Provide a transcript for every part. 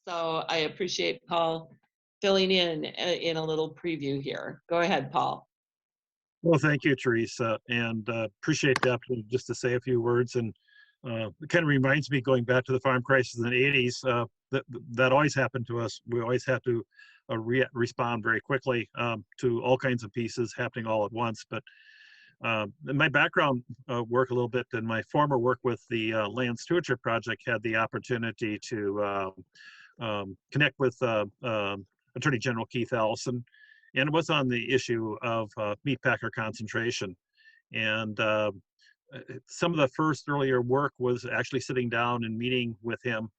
So I appreciate Paul filling in a little preview here. Go ahead, Paul. Well, thank you, Teresa, and appreciate the opportunity just to say a few words. And it kind of reminds me, going back to the farm crisis in the 80s, that always happened to us. We always have to respond very quickly to all kinds of pieces happening all at once. But in my background work a little bit, and my former work with the Land Stewardship Project, had the opportunity to connect with Attorney General Keith Ellison, and it was on the issue of meatpacker concentration. And some of the first earlier work was actually sitting down and meeting with him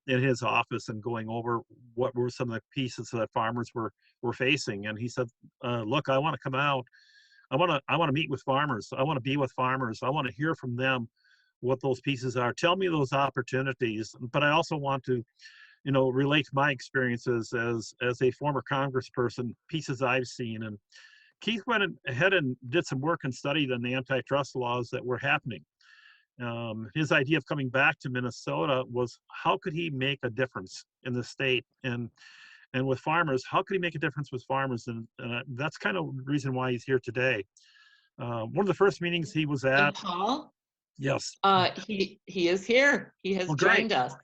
in his office and going over what were some of the pieces that farmers were facing. And he said, look, I want to come out. I want to meet with farmers. I want to be with farmers. I want to hear from them what those pieces are. Tell me those opportunities. But I also want to, relate my experiences as a former congressperson, pieces I've seen. And Keith went ahead and did some work and studied on the antitrust laws that were happening. His idea of coming back to Minnesota was, how could he make a difference in the state and with farmers? How could he make a difference with farmers? And that's kind of the reason why he's here today. One of the first meetings he was at. And Paul? Yes. He is here. He has joined us.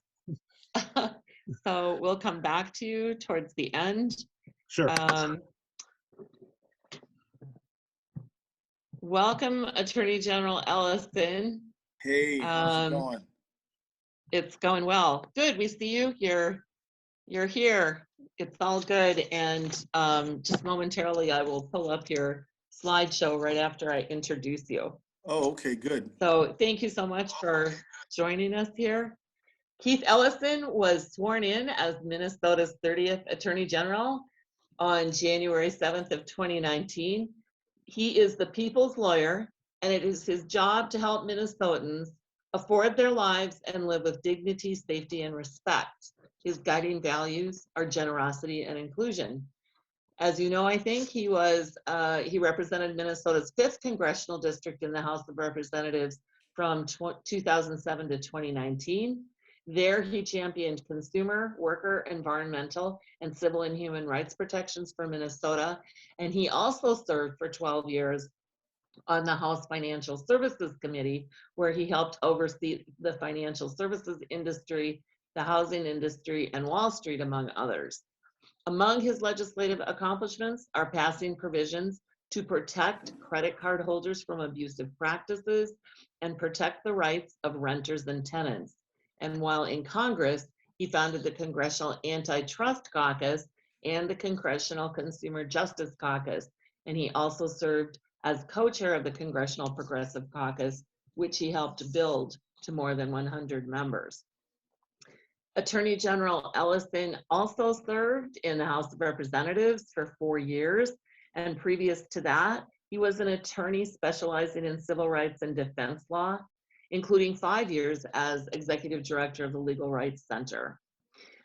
So we'll come back to you towards the end. Sure. Welcome, Attorney General Ellison. Hey, how's it going? It's going well. Good. We see you. You're here. It's all good. And just momentarily, I will pull up your slideshow right after I introduce you. Oh, okay, good. So thank you so much for joining us here. Keith Ellison was sworn in as Minnesota's 30th Attorney General on January 7th of 2019. He is the people's lawyer, and it is his job to help Minnesotans afford their lives and live with dignity, safety, and respect. His guiding values are generosity and inclusion. As you know, I think he represented Minnesota's 5th congressional district in the House of Representatives from 2007 to 2019. There, he championed consumer, worker, environmental, and civil and human rights protections for Minnesota. And he also served for 12 years on the House Financial Services Committee, where he helped oversee the financial services industry, the housing industry, and Wall Street, among others. Among his legislative accomplishments are passing provisions to protect credit card holders from abusive practices and protect the rights of renters and tenants. And while in Congress, he founded the Congressional Antitrust Caucus and the Congressional Consumer Justice Caucus. And he also served as co-chair of the Congressional Progressive Caucus, which he helped build to more than 100 members. Attorney General Ellison also served in the House of Representatives for 4 years. And previous to that, he was an attorney specializing in civil rights and defense law, including 5 years as executive director of the Legal Rights Center.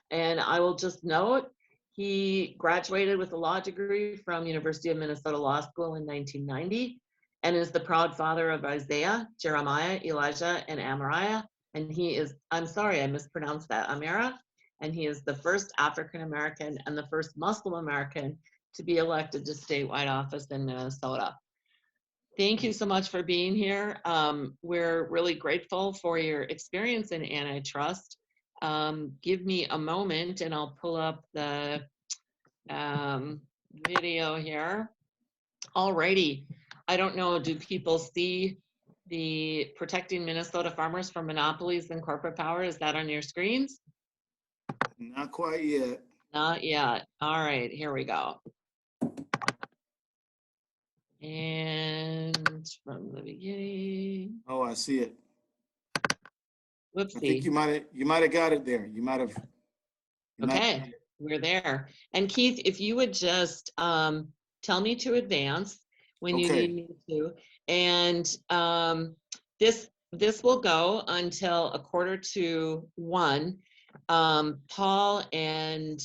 And I will just note, he graduated with a law degree from University of Minnesota Law School in 1990 and is the proud father of Isaiah, Jeremiah, Elijah, and Amariah. And he is, I'm sorry, I mispronounced that, Amira. And he is the first African-American and the first Muslim-American to be elected to statewide office in Minnesota. Thank you so much for being here. We're really grateful for your experience in antitrust. Give me a moment and I'll pull up the video here. Alrighty. I don't know, do people see the Protecting Minnesota Farmers from Monopolies and Corporate Power? Is that on your screens? Not quite yet. Not yet. All right, here we go. And from the beginning. Oh, I see it. Whoopsie. I think you might have got it there. You might have. Okay, we're there. And Keith, if you would just tell me to advance when you need me to. And this will go until 1:45. Paul and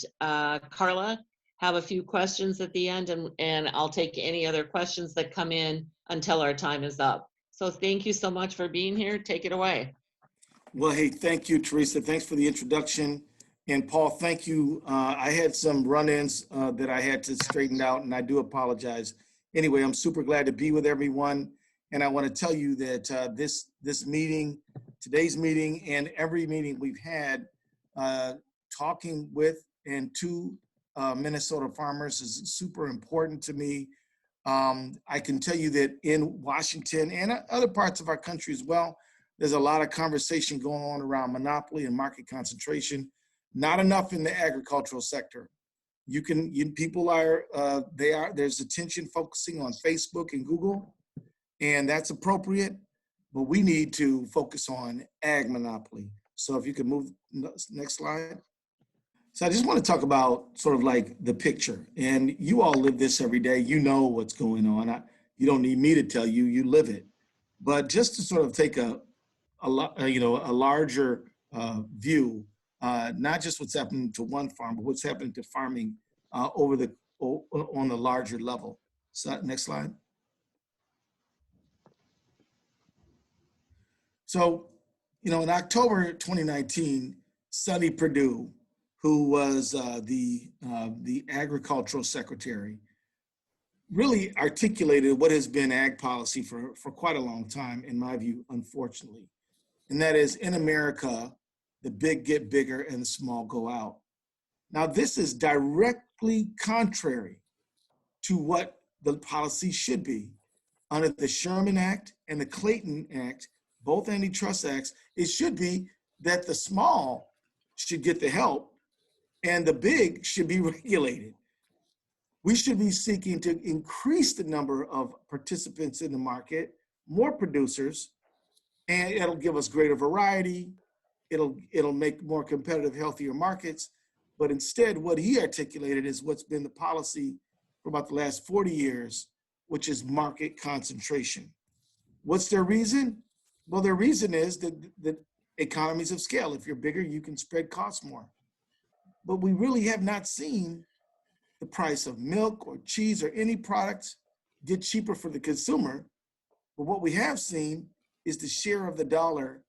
Carla have a few questions at the end, and I'll take any other questions that come in until our time is up. So thank you so much for being here. Take it away. Well, hey, thank you, Teresa. Thanks for the introduction. And Paul, thank you. I had some run-ins that I had to straighten out, and I do apologize. Anyway, I'm super glad to be with everyone. And I want to tell you that this meeting, today's meeting, and every meeting we've had talking with and to Minnesota farmers is super important to me. I can tell you that in Washington and other parts of our country as well, there's a lot of conversation going on around monopoly and market concentration. Not enough in the agricultural sector. There's attention focusing on Facebook and Google, and that's appropriate, but we need to focus on ag monopoly. So if you could move next slide. So I just want to talk about sort of like the picture, and you all live this every day. You know what's going on. You don't need me to tell you, you live it. But just to sort of take a larger view, not just what's happening to one farm, but what's happening to farming on the larger level. So next slide. So, in October 2019, Sonny Perdue, who was the agricultural secretary, really articulated what has been ag policy for quite a long time, in my view, unfortunately. And that is, in America, the big get bigger and the small go out. Now, this is directly contrary to what the policy should be. Under the Sherman Act and the Clayton Act, both antitrust acts, it should be that the small should get the help and the big should be regulated. We should be seeking to increase the number of participants in the market, more producers, and it'll give us greater variety. It'll make more competitive, healthier markets. But instead, what he articulated is what's been the policy for about the last 40 years, which is market concentration. What's their reason? Well, their reason is that economies of scale. If you're bigger, you can spread costs more. But we really have not seen the price of milk or cheese or any products get cheaper for the consumer. But what we have seen is the share of the dollar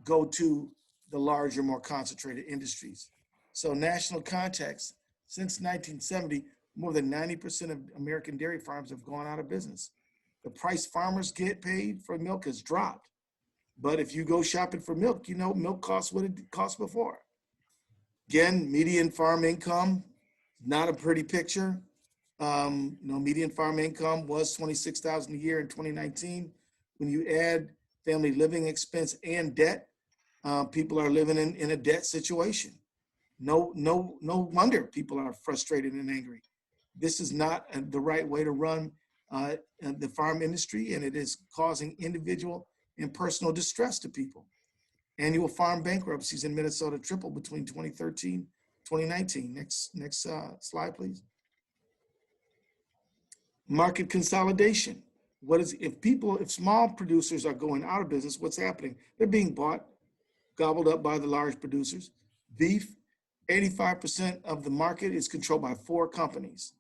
go to the larger, more concentrated industries. So national context, since 1970, more than 90% of American dairy farms have gone out of business. The price farmers get paid for milk has dropped. But if you go shopping for milk, milk costs what it cost before. Again, median farm income, not a pretty picture. Median farm income was $26,000 a year in 2019. When you add family living expense and debt, people are living in a debt situation. No wonder people are frustrated and angry. This is not the right way to run the farm industry, and it is causing individual and personal distress to people. Annual farm bankruptcies in Minnesota tripled between 2013 and 2019. Next slide, please. Market consolidation. If small producers are going out of business, what's happening? They're being bought, gobbled up by the large producers. Beef, 85% of the market is controlled by 4 companies.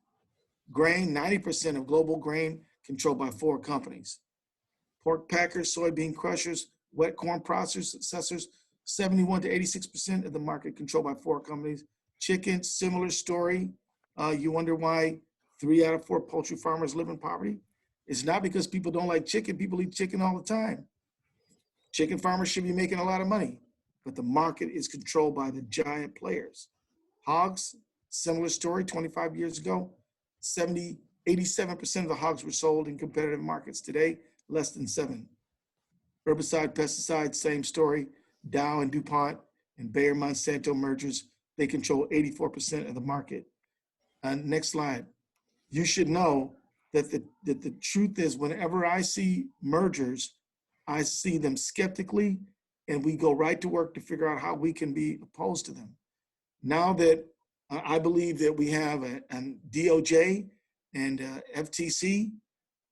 Grain, 90% of global grain controlled by 4 companies. Pork packers, soybean crushers, wet corn processors, 71 to 86% of the market controlled by 4 companies. Chicken, similar story. You wonder why 3 out of 4 poultry farmers live in poverty? It's not because people don't like chicken. People eat chicken all the time. Chicken farmers should be making a lot of money, but the market is controlled by the giant players. Hogs, similar story. 25 years ago, 87% of the hogs were sold in competitive markets. Today, less than 7. Herbicide, pesticides, same story. Dow and DuPont and Bayer Monsanto mergers, they control 84% of the market. Next slide. You should know that the truth is, whenever I see mergers, I see them skeptically, and we go right to work to figure out how we can be opposed to them. Now that I believe that we have a DOJ and FTC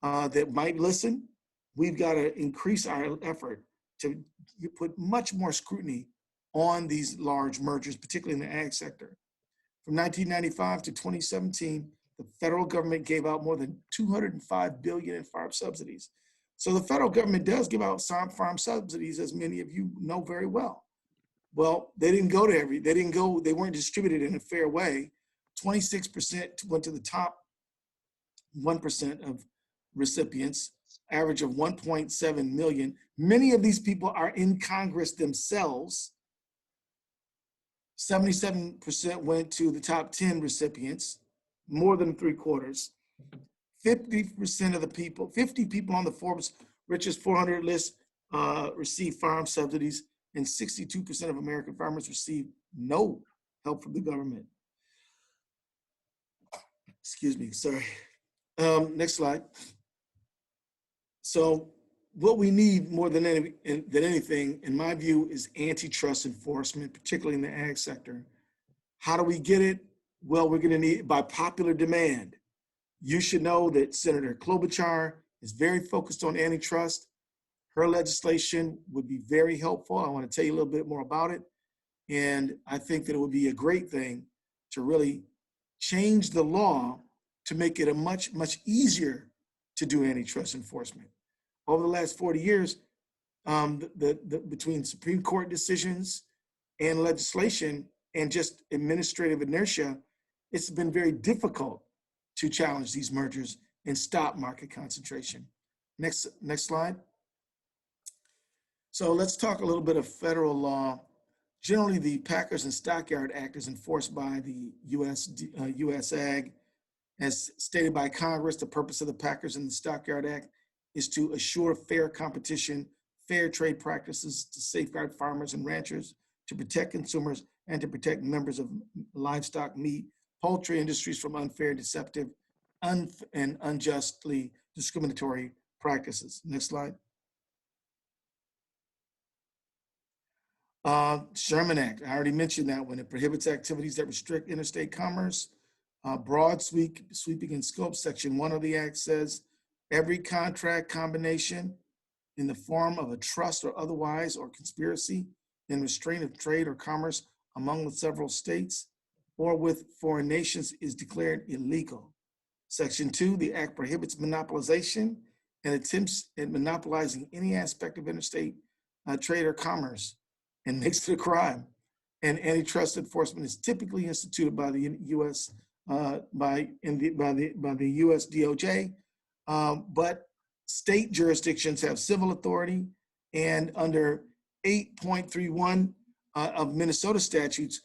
that might listen, we've got to increase our effort to put much more scrutiny on these large mergers, particularly in the ag sector. From 1995 to 2017, the federal government gave out more than $205 billion in farm subsidies. So the federal government does give out farm subsidies, as many of you know very well. Well, they weren't distributed in a fair way. 26% went to the top 1% of recipients, average of 1.7 million. Many of these people are in Congress themselves. 77% went to the top 10 recipients, more than 3/4. 50% of the people, 50 people on the Forbes richest 400 list receive farm subsidies, and 62% of American farmers receive no help from the government. Excuse me, sorry. Next slide. So what we need more than anything, in my view, is antitrust enforcement, particularly in the ag sector. How do we get it? Well, we're gonna need it by popular demand. You should know that Senator Klobuchar is very focused on antitrust. Her legislation would be very helpful. I want to tell you a little bit more about it. And I think that it would be a great thing to really change the law to make it a much easier to do antitrust enforcement. Over the last 40 years, between Supreme Court decisions and legislation and just administrative inertia, it's been very difficult to challenge these mergers and stop market concentration. Next slide. So let's talk a little bit of federal law. Generally, the Packers and Stockyard Act is enforced by the U.S. Ag. As stated by Congress, the purpose of the Packers and the Stockyard Act is to assure fair competition, fair trade practices, to safeguard farmers and ranchers, to protect consumers, and to protect members of livestock, meat, poultry industries from unfair, deceptive, and unjustly discriminatory practices. Next slide. Sherman Act, I already mentioned that one. It prohibits activities that restrict interstate commerce. Broad sweeping in scope. Section 1 of the Act says every contract combination in the form of a trust or otherwise, or conspiracy in restraint of trade or commerce among the several states or with foreign nations is declared illegal. Section 2, the Act prohibits monopolization and attempts at monopolizing any aspect of interstate trade or commerce and makes it a crime. And antitrust enforcement is typically instituted by the U.S. by the U.S. DOJ, but state jurisdictions have civil authority, and under 8.31 of Minnesota statutes,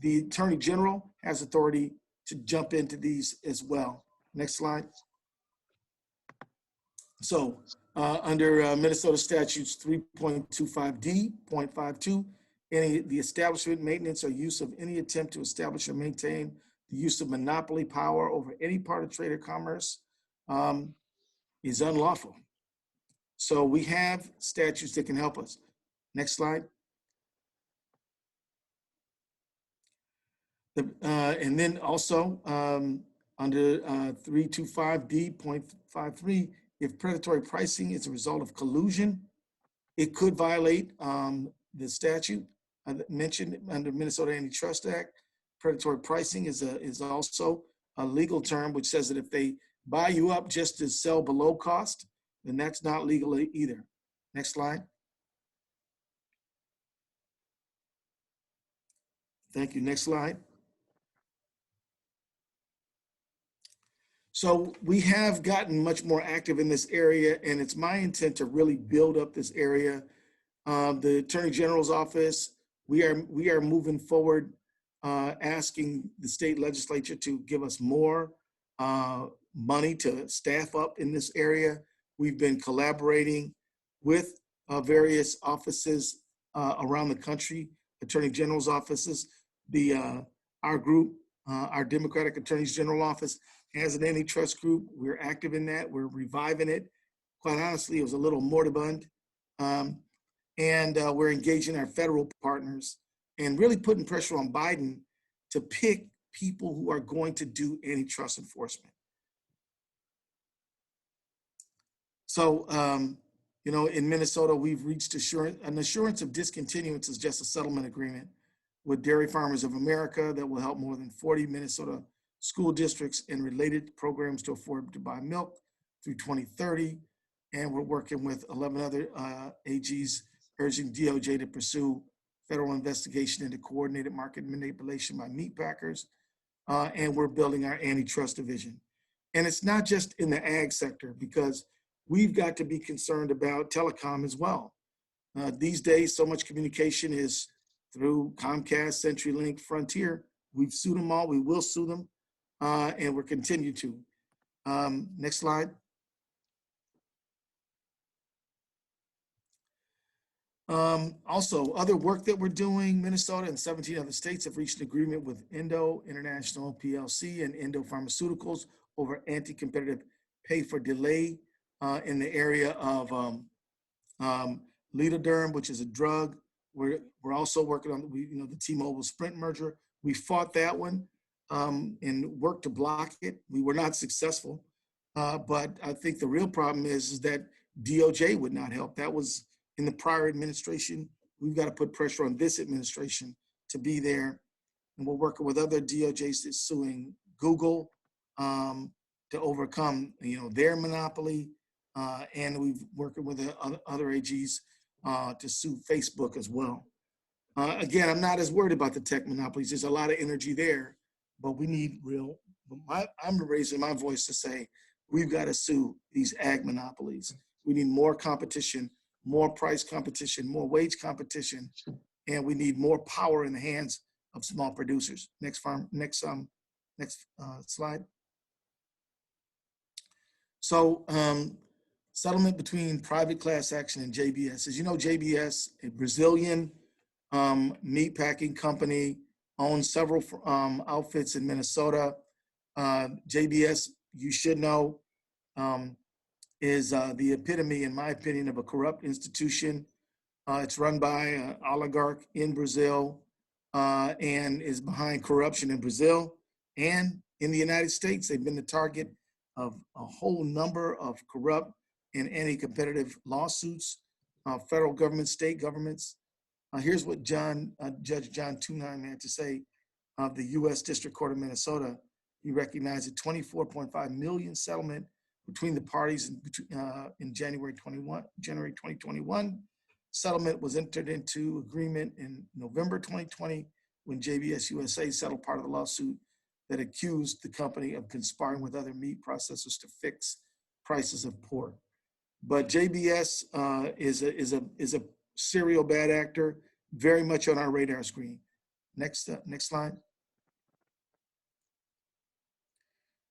the Attorney General has authority to jump into these as well. Next slide. So under Minnesota statutes 3.25D.52, the establishment, maintenance, or use of any attempt to establish or maintain the use of monopoly power over any part of trade or commerce is unlawful. So we have statutes that can help us. Next slide. And then also under 325D.53, if predatory pricing is a result of collusion, it could violate the statute mentioned under Minnesota Antitrust Act. Predatory pricing is also a legal term which says that if they buy you up just to sell below cost, then that's not legal either. Next slide. Thank you. Next slide. So we have gotten much more active in this area, and it's my intent to really build up this area. The Attorney General's office, we are moving forward, asking the state legislature to give us more money to staff up in this area. We've been collaborating with various offices around the country, Attorney General's offices. Our group, our Democratic Attorneys General office, has an antitrust group. We're active in that. We're reviving it. Quite honestly, it was a little moribund. And we're engaging our federal partners and really putting pressure on Biden to pick people who are going to do antitrust enforcement. So, you know, in Minnesota, we've reached an assurance of discontinuance is just a settlement agreement with Dairy Farmers of America that will help more than 40 Minnesota school districts and related programs to afford to buy milk through 2030. And we're working with 11 other AGs urging DOJ to pursue federal investigation into coordinated market manipulation by meatpackers, and we're building our antitrust division. And it's not just in the ag sector, because we've got to be concerned about telecom as well. These days, so much communication is through Comcast, CenturyLink, Frontier. We've sued them all. We will sue them, and we'll continue to. Next slide. Also, other work that we're doing, Minnesota and 17 other states have reached an agreement with Endo International PLC and Endo Pharmaceuticals over anti-competitive pay for delay in the area of Lidoderm, which is a drug. We're also working on the T-Mobile Sprint merger. We fought that one and worked to block it. We were not successful, but I think the real problem is that DOJ would not help. That was in the prior administration. We've got to put pressure on this administration to be there. And we're working with other DOJs that's suing Google to overcome their monopoly. And we've working with other AGs to sue Facebook as well. Again, I'm not as worried about the tech monopolies. There's a lot of energy there, but we need real, I'm raising my voice to say, we've got to sue these ag monopolies. We need more competition, more price competition, more wage competition, and we need more power in the hands of small producers. Next slide. So settlement between private class action and JBS. As you know, JBS, a Brazilian meat packing company, owns several outfits in Minnesota. JBS, you should know, is the epitome, in my opinion, of a corrupt institution. It's run by an oligarch in Brazil and is behind corruption in Brazil and in the United States. They've been the target of a whole number of corrupt and anti-competitive lawsuits, federal government, state governments. Here's what Judge John Tunheim had to say of the U.S. District Court of Minnesota. He recognized a $24.5 million settlement between the parties in January 2021. Settlement was entered into agreement in November 2020 when JBS USA settled part of the lawsuit that accused the company of conspiring with other meat processors to fix prices of pork. But JBS is a serial bad actor, very much on our radar screen. Next slide.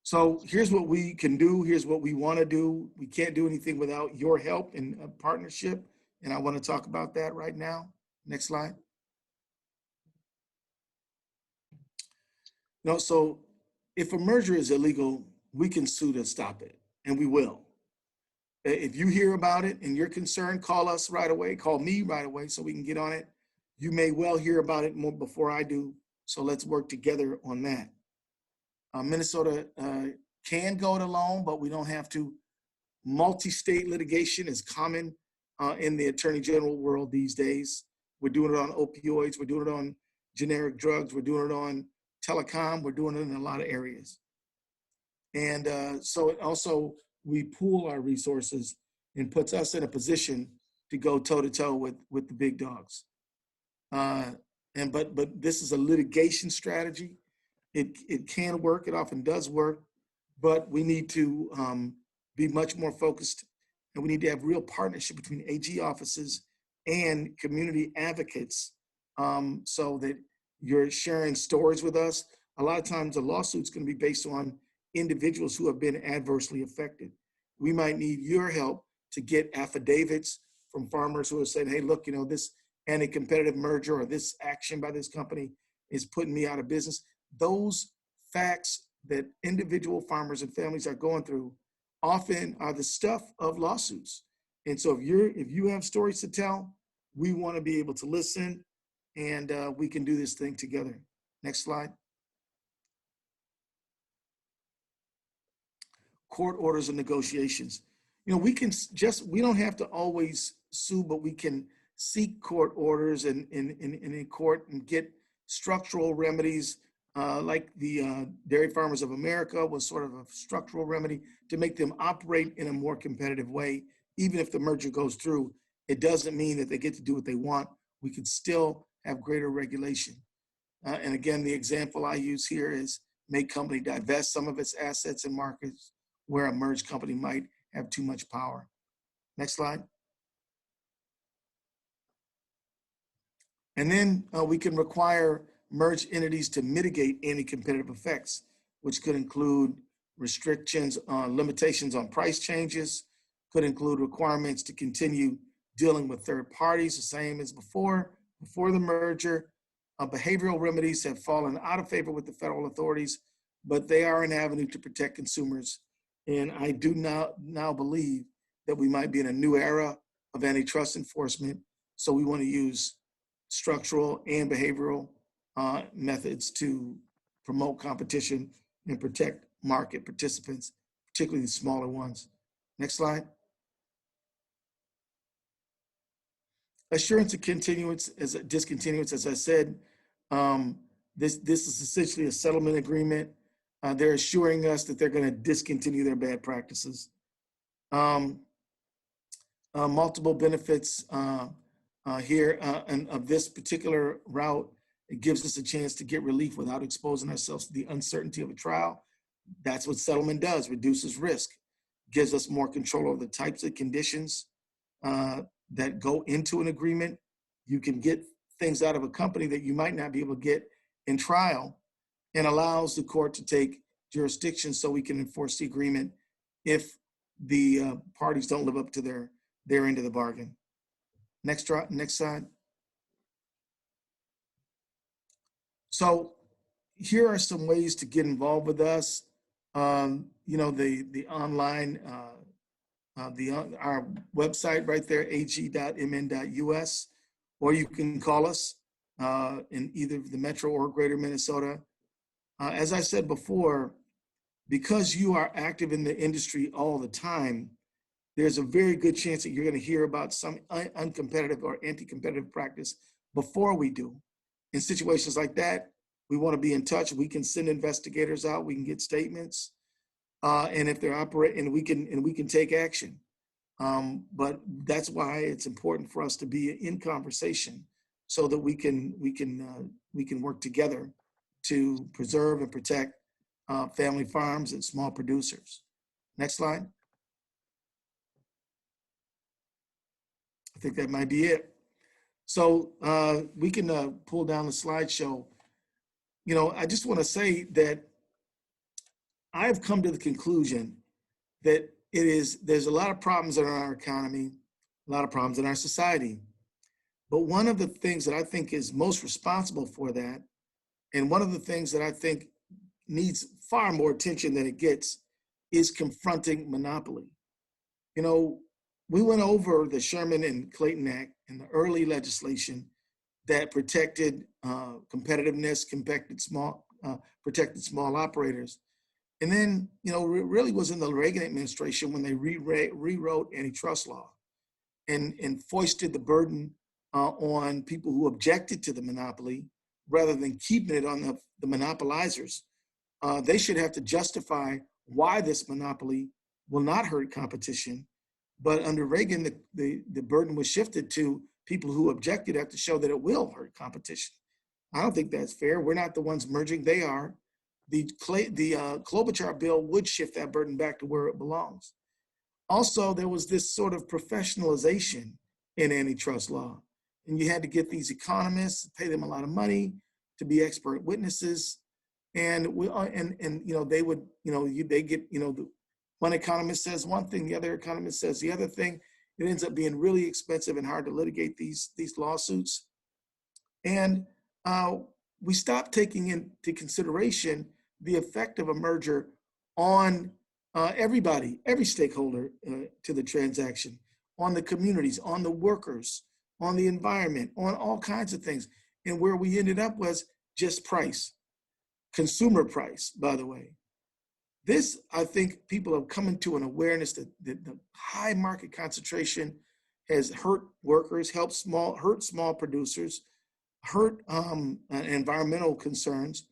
So here's what we can do. Here's what we want to do. We can't do anything without your help and a partnership. And I want to talk about that right now. Next slide. No, so if a merger is illegal, we can sue to stop it, and we will. If you hear about it and you're concerned, call us right away. Call me right away so we can get on it. You may well hear about it more before I do. So let's work together on that. Minnesota can go it alone, but we don't have to. Multi-state litigation is common in the attorney general world these days. We're doing it on opioids. We're doing it on generic drugs. We're doing it on telecom. We're doing it in a lot of areas. And so it also, we pool our resources and puts us in a position to go toe-to-toe with the big dogs. But this is a litigation strategy. It can work, it often does work, but we need to be much more focused, and we need to have real partnership between AG offices and community advocates so that you're sharing stories with us. A lot of times the lawsuit's gonna be based on individuals who have been adversely affected. We might need your help to get affidavits from farmers who are saying, hey, look, this anti-competitive merger or this action by this company is putting me out of business. Those facts that individual farmers and families are going through often are the stuff of lawsuits. And so if you have stories to tell, we want to be able to listen, and we can do this thing together. Next slide. Court orders and negotiations. We don't have to always sue, but we can seek court orders and in court and get structural remedies. Like the Dairy Farmers of America was sort of a structural remedy to make them operate in a more competitive way. Even if the merger goes through, it doesn't mean that they get to do what they want. We could still have greater regulation. And again, the example I use here is make company divest some of its assets in markets where a merged company might have too much power. Next slide. And then we can require merged entities to mitigate any competitive effects, which could include restrictions on limitations on price changes, could include requirements to continue dealing with third parties, the same as before the merger. Behavioral remedies have fallen out of favor with the federal authorities, but they are an avenue to protect consumers. And I do now believe that we might be in a new era of antitrust enforcement. So we want to use structural and behavioral methods to promote competition and protect market participants, particularly the smaller ones. Next slide. Assurance of discontinuance, as I said, this is essentially a settlement agreement. They're assuring us that they're going to discontinue their bad practices. Multiple benefits here and of this particular route. It gives us a chance to get relief without exposing ourselves to the uncertainty of a trial. That's what settlement does, reduces risk, gives us more control over the types of conditions that go into an agreement. You can get things out of a company that you might not be able to get in trial, and allows the court to take jurisdiction so we can enforce the agreement if the parties don't live up to their end of the bargain. Next slide. So here are some ways to get involved with us. The online, our website right there, ag.mn.us, or you can call us in either the Metro or Greater Minnesota. As I said before, because you are active in the industry all the time, there's a very good chance that you're going to hear about some uncompetitive or anti-competitive practice before we do. In situations like that, we want to be in touch. We can send investigators out. We can get statements, and if they're operating, we can take action. But that's why it's important for us to be in conversation, so that we can work together to preserve and protect family farms and small producers. Next slide. I think that might be it. So we can pull down the slideshow. I just want to say that I've come to the conclusion that there's a lot of problems in our economy, a lot of problems in our society. But one of the things that I think is most responsible for that, and one of the things that I think needs far more attention than it gets, is confronting monopoly. We went over the Sherman and Clayton Act and the early legislation that protected competitiveness, protected small operators. And then, it really was in the Reagan administration when they rewrote antitrust law and foisted the burden on people who objected to the monopoly rather than keeping it on the monopolizers. They should have to justify why this monopoly will not hurt competition. But under Reagan, the burden was shifted to people who objected have to show that it will hurt competition. I don't think that's fair. We're not the ones merging, they are. The Klobuchar bill would shift that burden back to where it belongs. Also, there was this sort of professionalization in antitrust law. And you had to get these economists, pay them a lot of money to be expert witnesses. And they would, they get, the one economist says one thing, the other economist says the other thing. It ends up being really expensive and hard to litigate these lawsuits. And we stopped taking into consideration the effect of a merger on everybody, every stakeholder to the transaction, on the communities, on the workers, on the environment, on all kinds of things. And where we ended up was just price, consumer price, by the way. This, I think people have come into an awareness that the high market concentration has hurt workers, hurt small producers, hurt environmental concerns,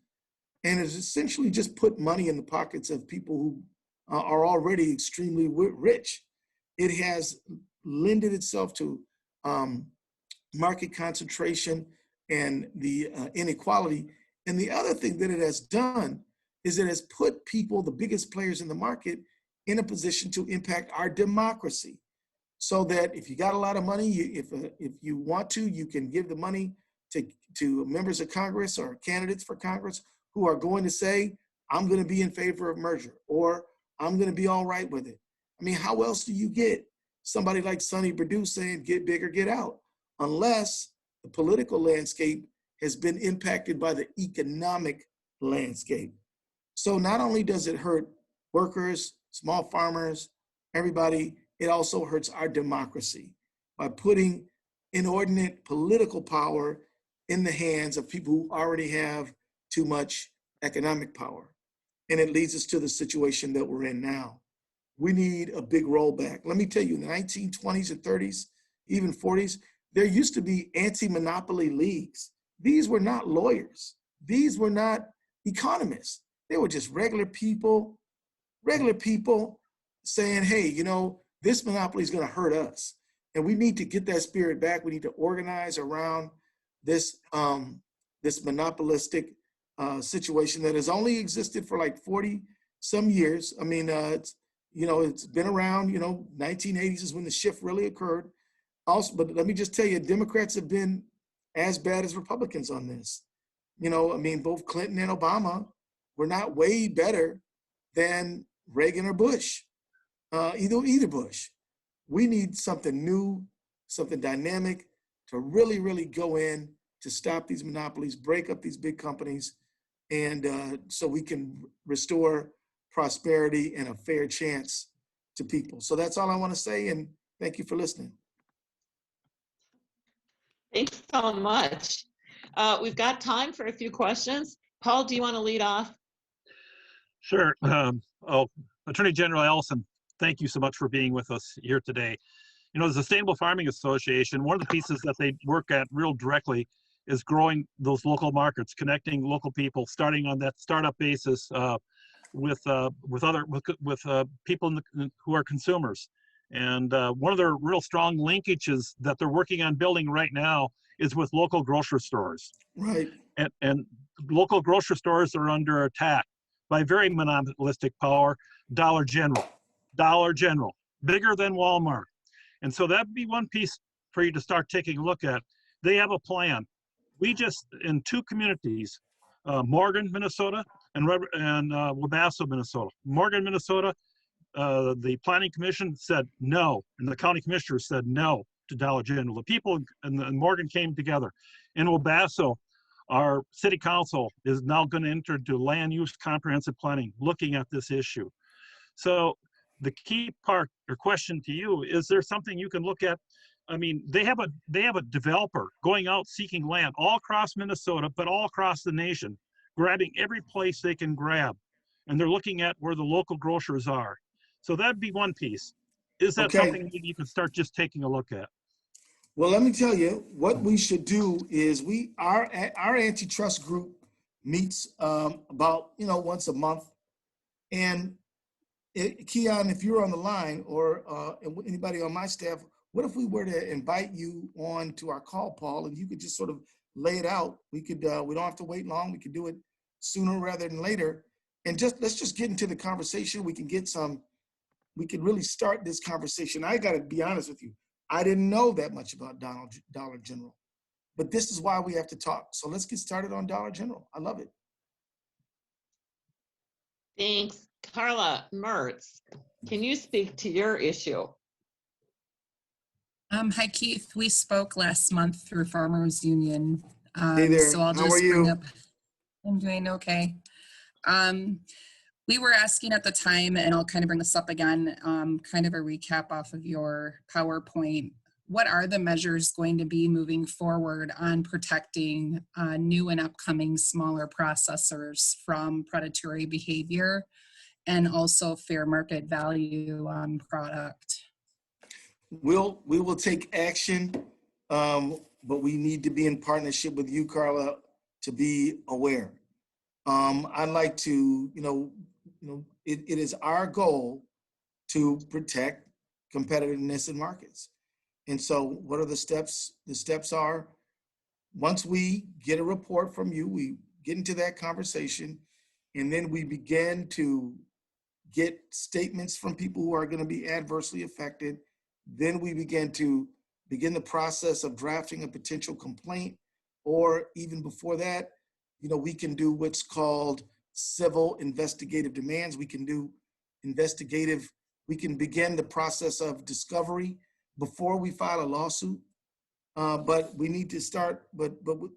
and has essentially just put money in the pockets of people who are already extremely rich. It has lended itself to market concentration and the inequality. And the other thing that it has done is it has put people, the biggest players in the market, in a position to impact our democracy. So that if you got a lot of money, if you want to, you can give the money to members of Congress or candidates for Congress who are going to say, I'm going to be in favor of merger, or I'm going to be all right with it. I mean, how else do you get somebody like Sonny Perdue saying, get big or get out, unless the political landscape has been impacted by the economic landscape. So not only does it hurt workers, small farmers, everybody, it also hurts our democracy by putting inordinate political power in the hands of people who already have too much economic power. And it leads us to the situation that we're in now. We need a big rollback. Let me tell you, in the 1920s and 30s, even 40s, there used to be anti-monopoly leagues. These were not lawyers. These were not economists. They were just regular people saying, hey, you know, this monopoly is going to hurt us. And we need to get that spirit back. We need to organize around this, this monopolistic situation that has only existed for like 40 some years. I mean, it's been around, 1980s is when the shift really occurred. Also, but let me just tell you, Democrats have been as bad as Republicans on this. Both Clinton and Obama were not way better than Reagan or Bush, either Bush. We need something new, something dynamic to really, really go in to stop these monopolies, break up these big companies, and so we can restore prosperity and a fair chance to people. So that's all I want to say, and thank you for listening. Thanks so much. We've got time for a few questions. Paul, do you want to lead off? Sure. Attorney General Ellison, thank you so much for being with us here today. The Sustainable Farming Association, one of the pieces that they work at real directly is growing those local markets, connecting local people, starting on that startup basis with people who are consumers. And one of their real strong linkages that they're working on building right now is with local grocery stores. Right. And local grocery stores are under attack by very monopolistic power, Dollar General, bigger than Walmart. And so that'd be one piece for you to start taking a look at. They have a plan. We just, in two communities, Morgan, Minnesota, and Wabasso, Minnesota. Morgan, Minnesota, the Planning Commission said no, and the County Commissioners said no to Dollar General. The people in Morgan came together. In Wabasso, our city council is now going to enter into land use comprehensive planning, looking at this issue. So the key part or question to you, is there something you can look at? I mean, they have a developer going out seeking land all across Minnesota, but all across the nation, grabbing every place they can grab. And they're looking at where the local grocers are. So that'd be one piece. Is that something that you can start just taking a look at? Well, let me tell you, what we should do is our antitrust group meets about once a month. And Keon, if you're on the line, or anybody on my staff, what if we were to invite you on to our call, Paul, and you could just sort of lay it out? We could we don't have to wait long. We could do it sooner rather than later. And let's just get into the conversation. We could really start this conversation. I got to be honest with you. I didn't know that much about Dollar General, but this is why we have to talk. So let's get started on Dollar General. I love it. Thanks. Carla Mertz, can you speak to your issue? Hi, Keith. We spoke last month through Farmers Union. Hey there. So I'll just How are bring you? up. I'm doing okay. We were asking at the time, and I'll kind of bring this up again, kind of a recap off of your PowerPoint. What are the measures going to be moving forward on protecting new and upcoming smaller processors from predatory behavior and also fair market value on product? We will take action, but we need to be in partnership with you, Carla, to be aware. I'd like to, it is our goal to protect competitiveness in markets. And so what are the steps? The steps are once we get a report from you, we get into that conversation, and then we begin to get statements from people who are going to be adversely affected. Then we begin the process of drafting a potential complaint, or even before that, we can do what's called civil investigative demands. We can begin the process of discovery before we file a lawsuit. But we need to start,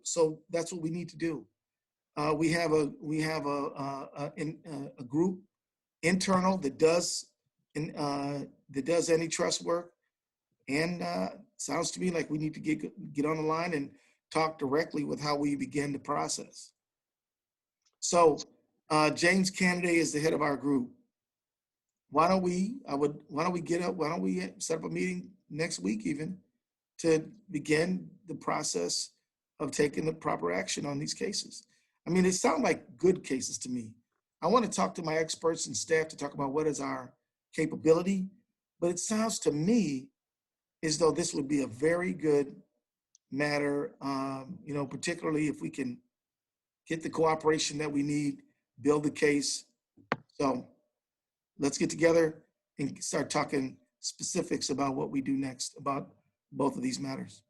so that's what we need to do. We have a group internal that does antitrust work, and sounds to me like we need to get on the line and talk directly with how we begin the process. So James Canada is the head of our group. Why don't we set up a meeting next week even to begin the process of taking the proper action on these cases? I mean, it sounds like good cases to me. I want to talk to my experts and staff to talk about what is our capability, but it sounds to me as though this would be a very good matter, particularly if we can get the cooperation that we need, build the case. So let's get together and start talking specifics about what we do next about both of these matters.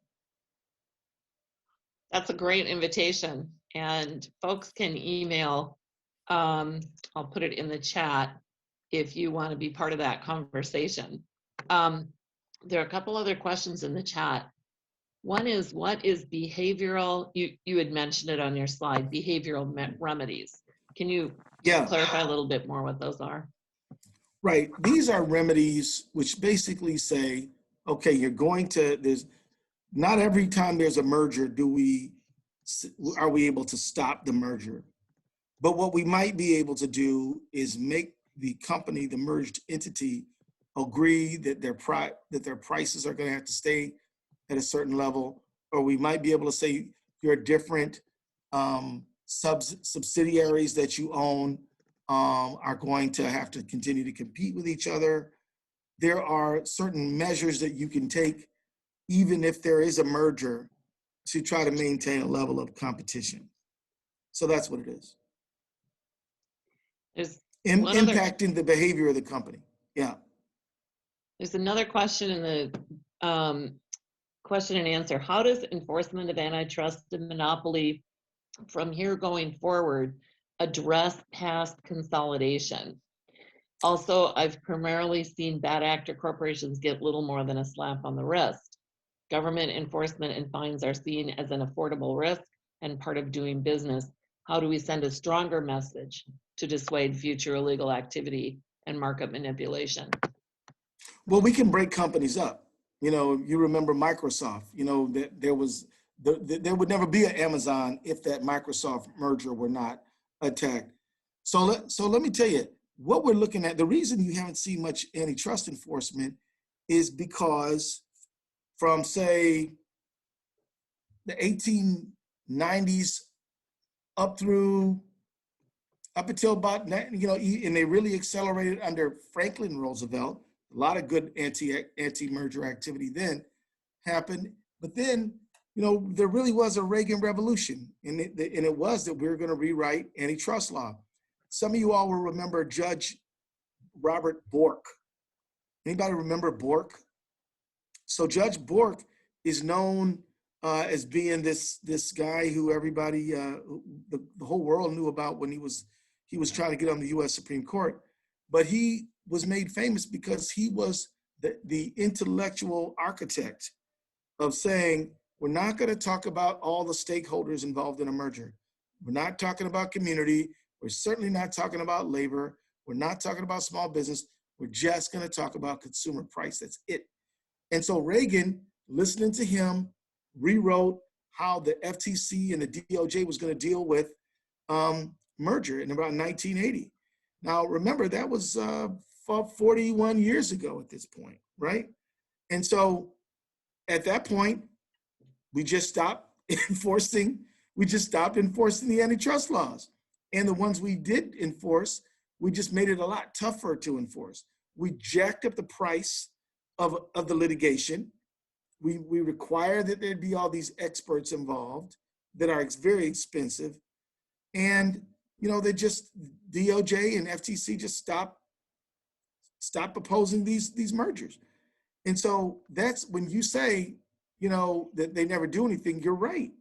That's a great invitation, and folks can email. I'll put it in the chat if you want to be part of that conversation. There are a couple other questions in the chat. One is, what is behavioral? You had mentioned it on your slide, behavioral remedies. Can you clarify a little bit more what those are? Right. These are remedies which basically say, okay, not every time there's a merger are we able to stop the merger. But what we might be able to do is make the company, the merged entity, agree that their prices are going to have to stay at a certain level, or we might be able to say your different subsidiaries that you own are going to have to continue to compete with each other. There are certain measures that you can take, even if there is a merger, to try to maintain a level of competition. So that's what it is. There's impacting the behavior of the company. Yeah. There's another question in the question and answer. How does enforcement of antitrust and monopoly from here going forward address past consolidation? Also, I've primarily seen bad actor corporations get little more than a slap on the wrist. Government enforcement and fines are seen as an affordable risk and part of doing business. How do we send a stronger message to dissuade future illegal activity and market manipulation? Well, we can break companies up. You remember Microsoft, that there would never be an Amazon if that Microsoft merger were not attacked. So let me tell you, what we're looking at, the reason you haven't seen much antitrust enforcement is because from, say, the 1890s up until about, and they really accelerated under Franklin Roosevelt. A lot of good anti-merger activity then happened. But then, there really was a Reagan revolution, and it was that we were going to rewrite antitrust law. Some of you all will remember Judge Robert Bork. Anybody remember Bork? So Judge Bork is known as being this guy who everybody, the whole world knew about when he was trying to get on the U.S. Supreme Court. But he was made famous because he was the intellectual architect of saying, we're not going to talk about all the stakeholders involved in a merger. We're not talking about community. We're certainly not talking about labor. We're not talking about small business. We're just going to talk about consumer price. That's it. And so Reagan, listening to him, rewrote how the FTC and the DOJ was going to deal with merger in about 1980. Now, remember, that was 41 years ago at this point, right? And so at that point, we just stopped enforcing the antitrust laws. And the ones we did enforce, we just made it a lot tougher to enforce. We jacked up the price of the litigation. we require that there'd be all these experts involved that are very expensive. And, they just, DOJ and FTC just stop opposing these mergers. And so that's when you say, that they never do anything, you're right.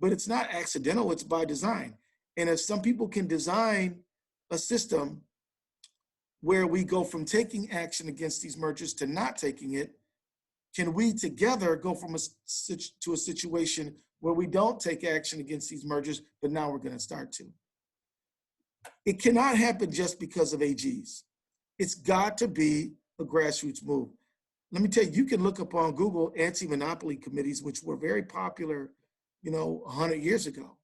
But it's not accidental, it's by design. And if some people can design a system where we go from taking action against these mergers to not taking it, can we together go from to a situation where we don't take action against these mergers, but now we're going to start to? It cannot happen just because of AGs. It's got to be a grassroots move. Let me tell you, you can look up on Google anti-monopoly committees, which were very popular, 100 years ago.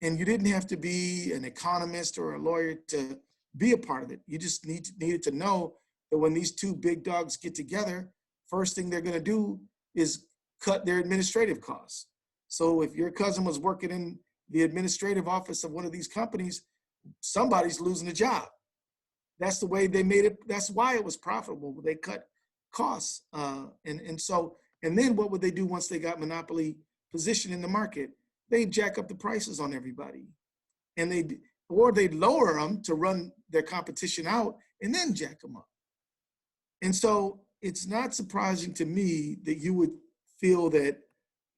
And you didn't have to be an economist or a lawyer to be a part of it. You just needed to know that when these two big dogs get together, first thing they're going to do is cut their administrative costs. So if your cousin was working in the administrative office of one of these companies, somebody's losing a job. That's the way they made it. That's why it was profitable. They cut costs. And then what would they do once they got monopoly position in the market? They'd jack up the prices on everybody. And they'd lower them to run their competition out and then jack them up. And so it's not surprising to me that you would feel that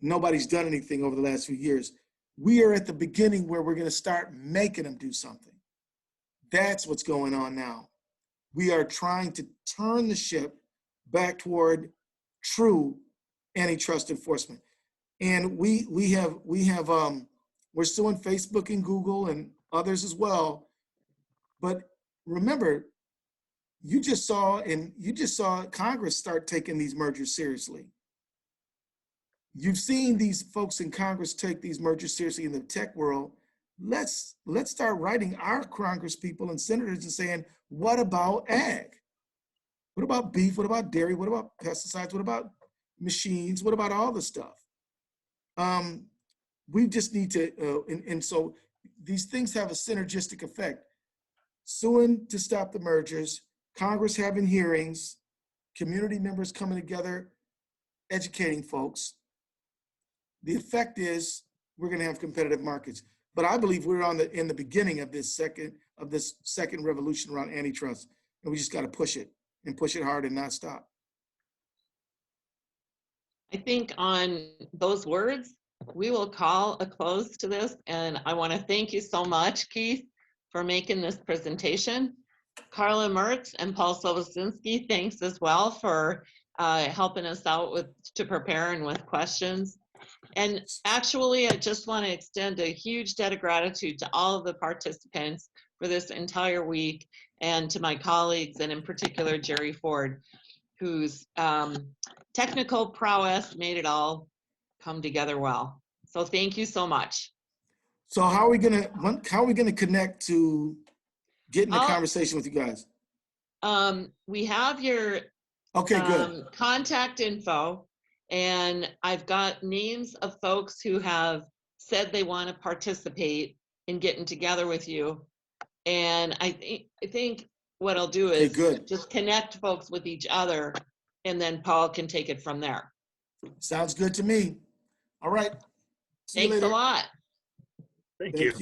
nobody's done anything over the last few years. We are at the beginning where we're going to start making them do something. That's what's going on now. We are trying to turn the ship back toward true antitrust enforcement. And we're suing Facebook and Google and others as well. But remember, you just saw Congress start taking these mergers seriously. You've seen these folks in Congress take these mergers seriously in the tech world. Let's start writing our Congress people and senators and saying, what about ag? What about beef? What about dairy? What about pesticides? What about machines? What about all the stuff? We just need to, and so these things have a synergistic effect. Suing to stop the mergers, Congress having hearings, community members coming together, educating folks. The effect is we're going to have competitive markets. But I believe we're in the beginning of this second revolution around antitrust, and we just got to push it and push it hard and not stop. I think on those words, we will call a close to this. And I want to thank you so much, Keith, for making this presentation. Carla Mertz and Paul Sobosinski, thanks as well for helping us out to prepare and with questions. And actually, I just want to extend a huge debt of gratitude to all of the participants for this entire week, and to my colleagues, and in particular, Jerry Ford, whose technical prowess made it all come together well. So thank you so much. So how are we gonna connect to get in the conversation with you guys? We have your good contact info, and I've got names of folks who have said they want to participate in getting together with you. And I think what I'll do is just connect folks with each other, and then Paul can take it from there. Sounds good to me. All right. Thanks a lot. Thank you.